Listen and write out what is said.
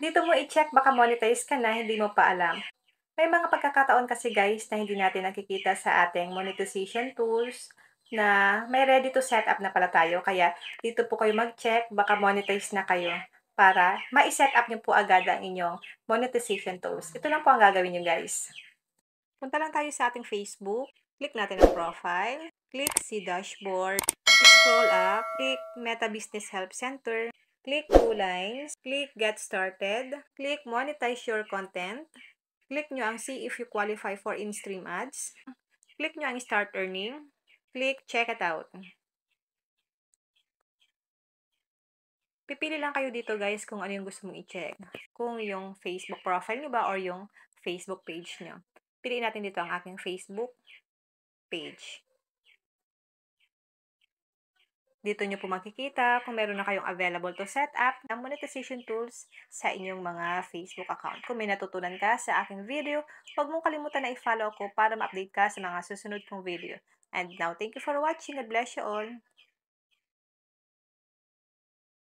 Dito mo i-check baka monetize ka na, hindi mo pa alam. May mga pagkakataon kasi guys na hindi natin nakikita sa ating monetization tools na may ready to set up na pala tayo. Kaya dito po kayo mag-check, baka monetize na kayo para ma-set up nyo po agad ang inyong monetization tools. Ito lang po ang gagawin nyo guys. Punta lang tayo sa ating Facebook, click natin ang profile, click si dashboard, scroll up, click Meta Business Help Center, click 2 lines, click Get Started, click Monetize Your Content, click nyo ang See if you qualify for in-stream ads, click nyo ang Start Earning, click Check it out. Pipili lang kayo dito guys kung ano yung gusto mong i-check. Kung yung Facebook profile nyo ba or yung Facebook page nyo. Piliin natin dito ang aking Facebook page. Dito nyo po makikita kung meron na kayong available to set up ng monetization tools sa inyong mga Facebook account. Kung may natutunan ka sa aking video, huwag mong kalimutan na i-follow ko para ma-update ka sa mga susunod kong video. And now, thank you for watching. God bless you all.